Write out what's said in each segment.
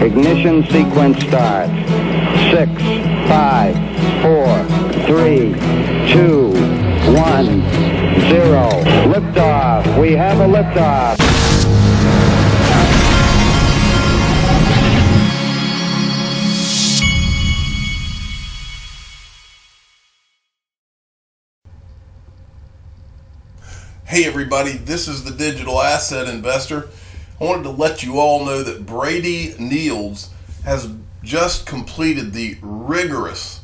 Ignition sequence starts. 6, 5, 4, 3, 2, 1, 0. Liftoff. We have a liftoff. Hey everybody, this is the Digital Asset Investor. I wanted to let you all know that Brady Niels has just completed the rigorous,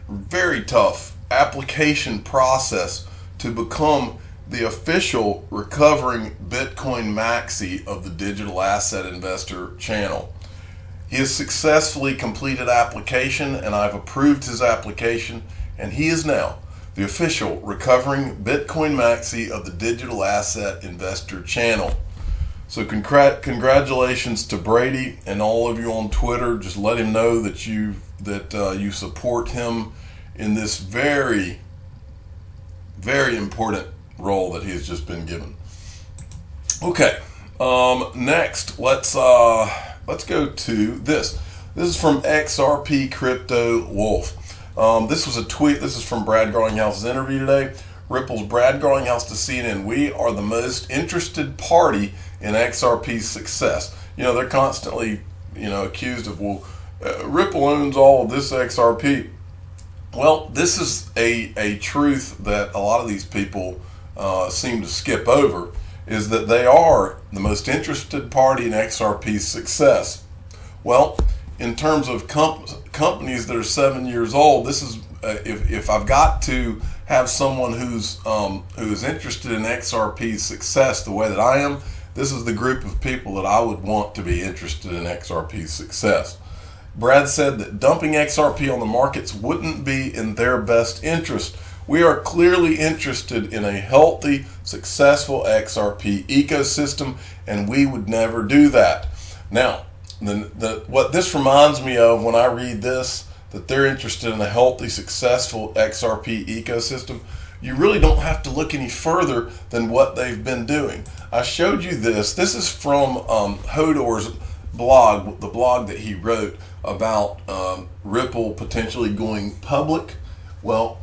very tough application process to become the official recovering Bitcoin maxi of the Digital Asset Investor channel. He has successfully completed application, and I've approved his application, and he is now the official recovering Bitcoin maxi of the Digital Asset Investor channel. So congratulations to Brady and all of you on Twitter. Just let him know that you support him in this very, very important role that he has just been given. Okay, next let's go to this. This is from XRP Crypto Wolf. This was a tweet. This is from Brad Garlinghouse's interview today. Ripple's Brad Garlinghouse to CNN. We are the most interested party in XRP's success. You know, they're constantly, accused of, Ripple owns all of this XRP. Well, this is a truth that a lot of these people seem to skip over, is that they are the most interested party in XRP's success. Well, in terms of companies that are 7 years old, this is if I've got to have someone who is interested in XRP's success the way that I am, this is the group of people that I would want to be interested in XRP's success. Brad said that dumping XRP on the markets wouldn't be in their best interest. We are clearly interested in a healthy, successful XRP ecosystem, and we would never do that. Now, what this reminds me of when I read this, that they're interested in a healthy, successful XRP ecosystem, you really don't have to look any further than what they've been doing. I showed you this. This is from Hodor's blog, the blog that he wrote about Ripple potentially going public. Well,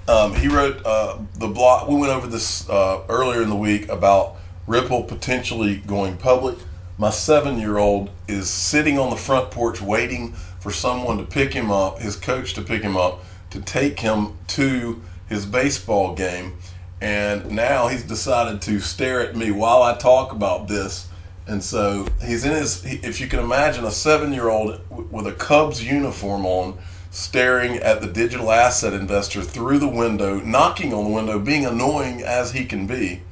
he wrote the blog. We went over this earlier in the week about Ripple potentially going public. My 7-year-old is sitting on the front porch waiting for someone to pick him up, his coach to pick him up, to take him to his baseball game. And now he's decided to stare at me while I talk about this. And so he's in if you can imagine a 7-year-old with a Cubs uniform on, staring at the Digital Asset Investor through the window, knocking on the window, being annoying as he can be.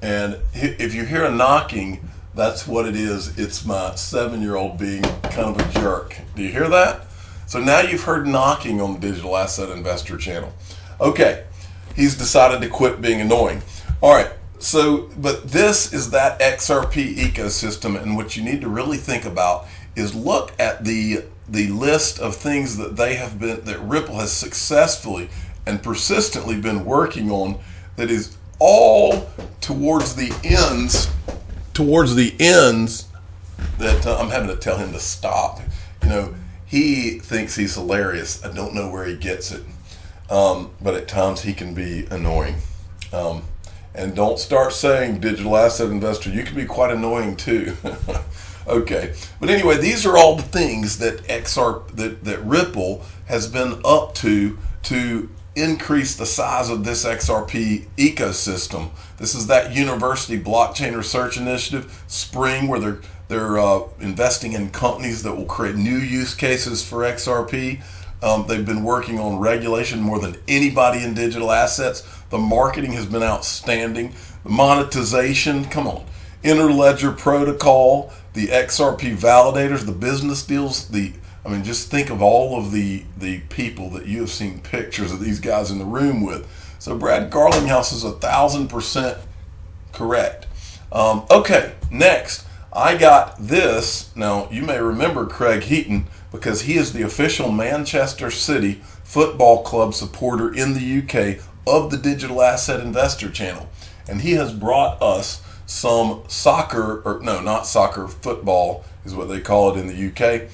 And if you hear a knocking, that's what it is. It's my 7-year-old being kind of a jerk. Do you hear that? So now you've heard knocking on the Digital Asset Investor channel. Okay, he's decided to quit being annoying. All right, so, but this is that XRP ecosystem, and what you need to really think about is look at the list of things that that Ripple has successfully and persistently been working on, that is all towards the ends that I'm having to tell him to stop. He thinks he's hilarious. I don't know where he gets it, but at times he can be annoying. And don't start saying Digital Asset Investor. You can be quite annoying too. Okay, but anyway, these are all the things that that Ripple has been up to increase the size of this XRP ecosystem. This is that University Blockchain Research Initiative, Spring, where they're investing in companies that will create new use cases for XRP. They've been working on regulation more than anybody in digital assets. The marketing has been outstanding. The monetization, come on. Interledger protocol, the XRP validators, the business deals, just think of all of the people that you have seen pictures of these guys in the room with. So Brad Garlinghouse is 1,000% correct. Okay, next, I got this. Now, you may remember Craig Heaton because he is the official Manchester City Football Club supporter in the UK of the Digital Asset Investor channel. And he has brought us some soccer, or no, not soccer, football is what they call it in the UK.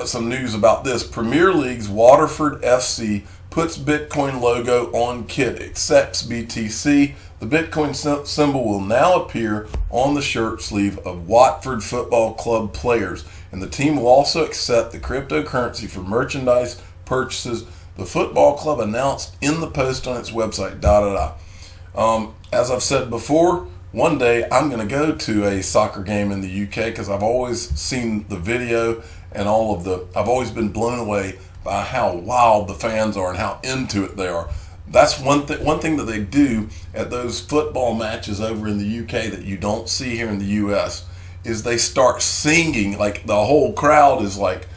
Some news about this. Premier League's Waterford FC puts Bitcoin logo on kit, accepts BTC. The Bitcoin symbol will now appear on the shirt sleeve of Watford Football Club players, and the team will also accept the cryptocurrency for merchandise purchases. The football club announced in the post on its website, as I've said before, one day I'm going to go to a soccer game in the UK because I've always seen the video and I've always been blown away by how wild the fans are and how into it they are. That's one thing that they do at those football matches over in the UK that you don't see here in the US is they start singing. Like the whole crowd is like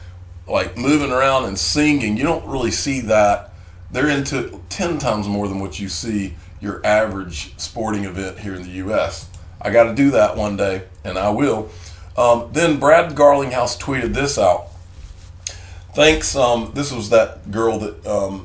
moving around and singing. You don't really see that. They're into 10 times more than what you see your average sporting event here in the US. I got to do that one day, and I will. Then Brad Garlinghouse tweeted this out. Thanks. This was that girl that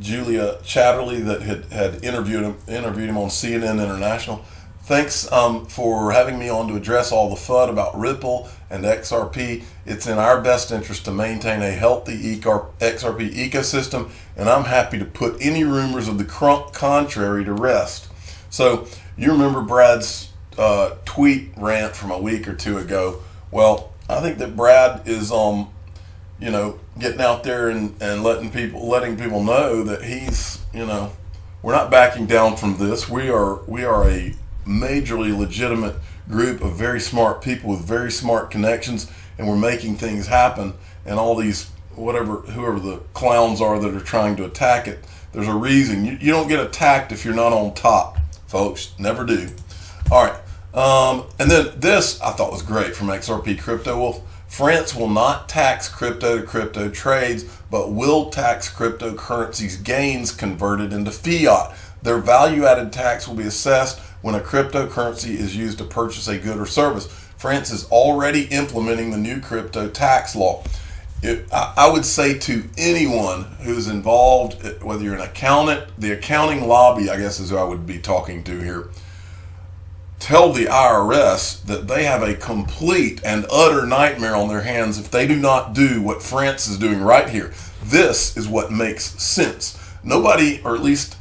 Julia Chatterley that had interviewed him on CNN International. Thanks for having me on to address all the FUD about Ripple and XRP. It's in our best interest to maintain a healthy XRP ecosystem, and I'm happy to put any rumors of the contrary to rest. So you remember Brad's tweet rant from a week or two ago. Well, I think that Brad is getting out there and letting people know that he's, we're not backing down from this. We are a majorly legitimate group of very smart people with very smart connections, and we're making things happen. And all these whoever the clowns are that are trying to attack it, there's a reason. You don't get attacked if you're not on top, folks. Never do. All right. And then this I thought was great from XRP Crypto Wolf. France will not tax crypto-to-crypto trades, but will tax cryptocurrency's gains converted into fiat. Their value-added tax will be assessed when a cryptocurrency is used to purchase a good or service. France is already implementing the new crypto tax law. I would say to anyone who's involved, whether you're an accountant, the accounting lobby, I guess is who I would be talking to here, tell the IRS that they have a complete and utter nightmare on their hands if they do not do what France is doing right here. This is what makes sense. Nobody, or at least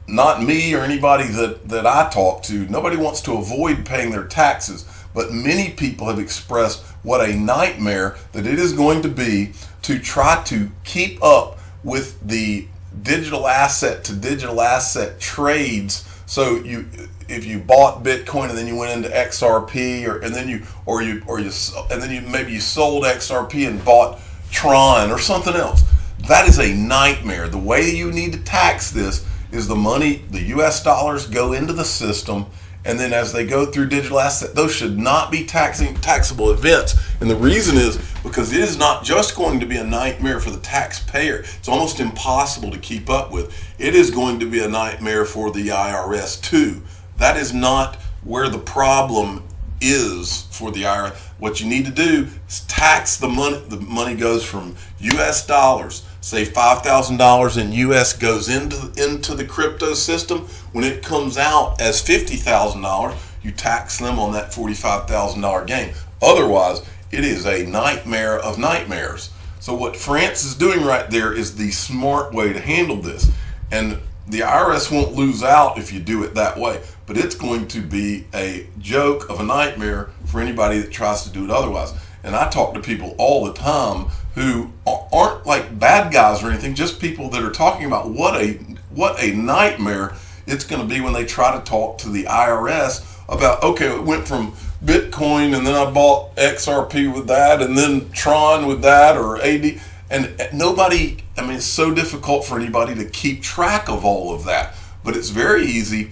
not me or anybody that I talk to, nobody wants to avoid paying their taxes, but many people have expressed what a nightmare that it is going to be to try to keep up with the digital asset to digital asset trades. So if you bought Bitcoin and then you went into XRP, and then you sold XRP and bought Tron or something else, that is a nightmare. The way you need to tax this is the money, the US dollars go into the system, and then as they go through digital asset, those should not be taxable events. And the reason is because it is not just going to be a nightmare for the taxpayer. It's almost impossible to keep up with. It is going to be a nightmare for the IRS too. That is not where the problem is for the IRS. What you need to do is tax the money. The money goes from US dollars. Say $5,000 in US goes into the crypto system. When it comes out as $50,000, you tax them on that $45,000 gain. Otherwise, it is a nightmare of nightmares. So what France is doing right there is the smart way to handle this. And the IRS won't lose out if you do it that way, but it's going to be a joke of a nightmare for anybody that tries to do it otherwise. And I talk to people all the time who aren't like bad guys or anything, just people that are talking about what a nightmare it's going to be when they try to talk to the IRS about, okay, it went from Bitcoin and then I bought XRP with that and then Tron with that or AD, and nobody, it's so difficult for anybody to keep track of all of that, but it's very easy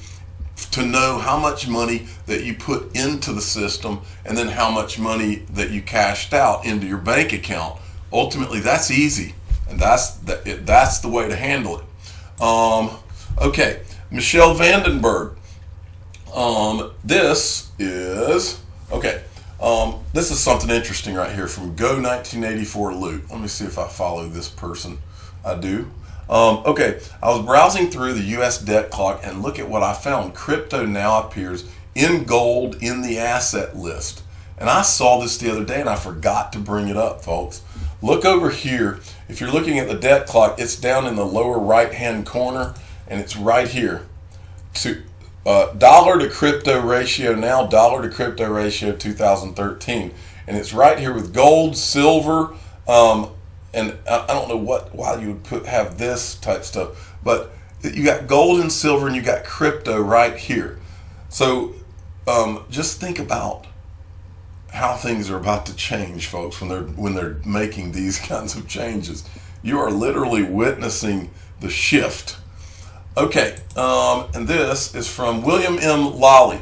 to know how much money that you put into the system and then how much money that you cashed out into your bank account. Ultimately, that's easy, and that's the way to handle it. Okay, Michelle Vandenberg. This is something interesting right here from Go 1984 Loot. Let me see if I follow this person. I do. Okay, I was browsing through the US debt clock and look at what I found. Crypto now appears in gold in the asset list. And I saw this the other day and I forgot to bring it up, folks. Look over here. If you're looking at the debt clock, it's down in the lower right-hand corner, and it's right here. Dollar to crypto ratio now, dollar to crypto ratio 2013. And it's right here with gold, silver, and I don't know why you would have this type stuff, but you got gold and silver and you got crypto right here. So just think about how things are about to change, folks, when they're making these kinds of changes. You are literally witnessing the shift. Okay, and this is from William M. Lolly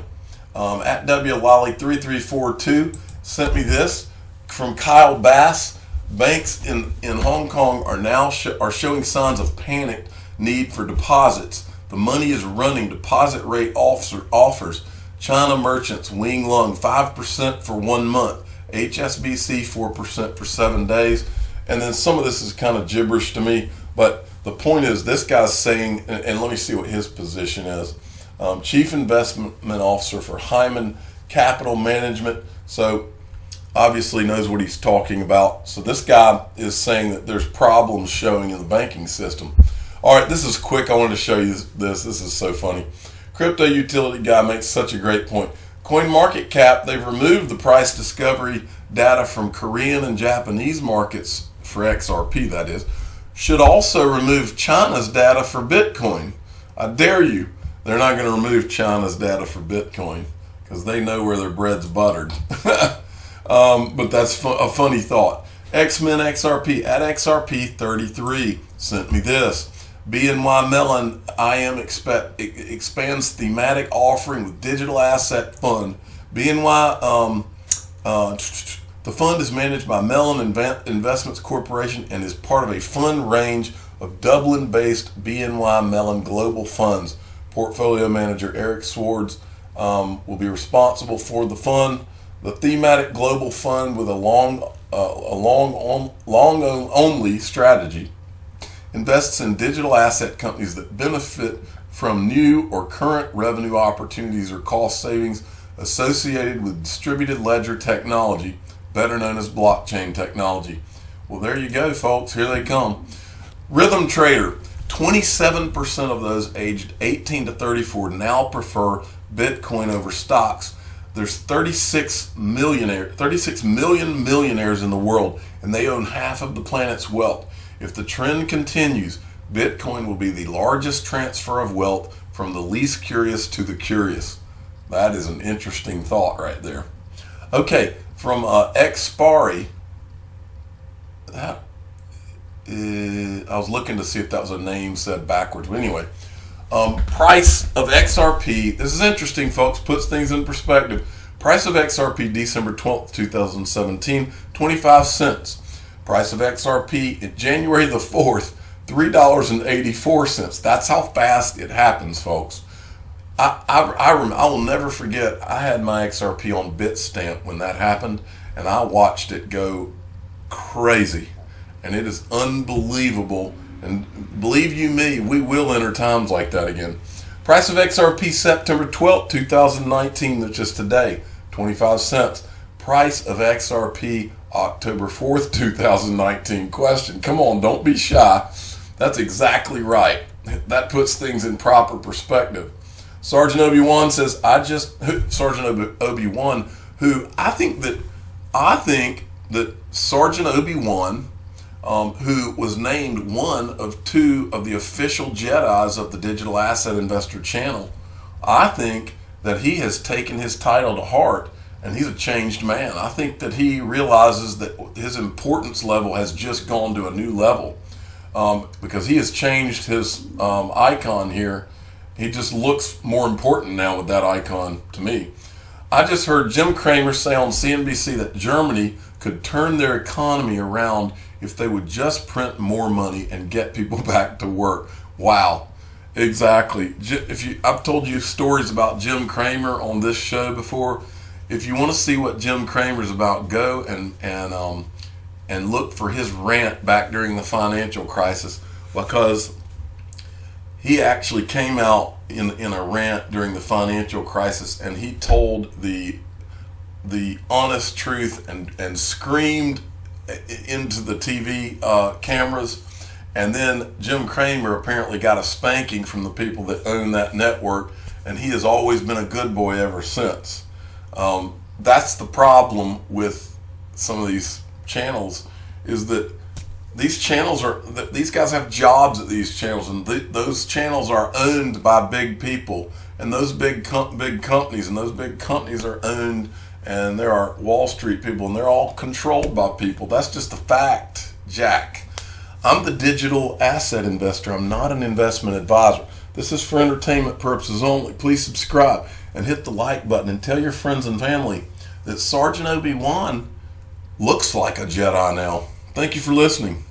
at WLolly3342 sent me this from Kyle Bass. Banks in Hong Kong are now showing signs of panic need for deposits. The money is running. Deposit rate offers. China merchants, Wing Lung, 5% for 1 month. HSBC, 4% for 7 days. And then some of this is kind of gibberish to me, but the point is this guy's saying, and let me see what his position is. Chief Investment Officer for Heaton Capital Management. So obviously knows what he's talking about. So this guy is saying that there's problems showing in the banking system. All right, this is quick. I wanted to show you this. This is so funny. Crypto utility guy makes such a great point. CoinMarketCap, they've removed the price discovery data from Korean and Japanese markets for XRP, that is. Should also remove China's data for Bitcoin. I dare you. They're not going to remove China's data for Bitcoin because they know where their bread's buttered. But that's a funny thought. X-Men XRP at XRP33 sent me this. BNY Mellon IM expands thematic offering with digital asset fund. BNY, the fund is managed by Mellon Investments Corporation and is part of a fund range of Dublin-based BNY Mellon global funds. Portfolio manager Eric Swartz will be responsible for the fund. The thematic global fund with a long only strategy invests in digital asset companies that benefit from new or current revenue opportunities or cost savings associated with distributed ledger technology, better known as blockchain technology. Well, there you go, folks. Here they come. Rhythm Trader, 27% of those aged 18 to 34 now prefer Bitcoin over stocks. There's 36 million millionaires in the world, and they own half of the planet's wealth. If the trend continues, Bitcoin will be the largest transfer of wealth from the least curious to the curious. That is an interesting thought right there. Okay, from Xpari, I was looking to see if that was a name said backwards. But anyway, price of XRP. This is interesting, folks. Puts things in perspective. Price of XRP December 12th, 2017, 25 cents. Price of XRP January the 4th, $3.84. That's how fast it happens, folks. I will never forget, I had my XRP on Bitstamp when that happened, and I watched it go crazy. And it is unbelievable. And believe you me, we will enter times like that again. Price of XRP September 12th, 2019, which is today, 25 cents. Price of XRP October 4th, 2019. Question. Come on, don't be shy. That's exactly right. That puts things in proper perspective. Sgt ObiWan says, Sgt ObiWan, who I think that Sgt ObiWan, who was named one of 2 of the official Jedis of the Digital Asset Investor channel, I think that he has taken his title to heart and he's a changed man. I think that he realizes that his importance level has just gone to a new level because he has changed his icon here. He just looks more important now with that icon to me. I just heard Jim Cramer say on CNBC that Germany could turn their economy around if they would just print more money and get people back to work. Wow, exactly. I've told you stories about Jim Cramer on this show before. If you want to see what Jim Cramer's about, go and look for his rant back during the financial crisis, because he actually came out in a rant during the financial crisis, and he told the honest truth and screamed into the TV cameras. And then Jim Cramer apparently got a spanking from the people that own that network, and he has always been a good boy ever since. That's the problem with some of these channels, is that these guys have jobs at these channels, and those channels are owned by big people, and those big companies, and those big companies are owned, and there are Wall Street people, and they're all controlled by people. That's just a fact, Jack. I'm the digital asset investor. I'm not an investment advisor. This is for entertainment purposes only. Please subscribe and hit the like button, and tell your friends and family that Sgt ObiWan looks like a Jedi now. Thank you for listening.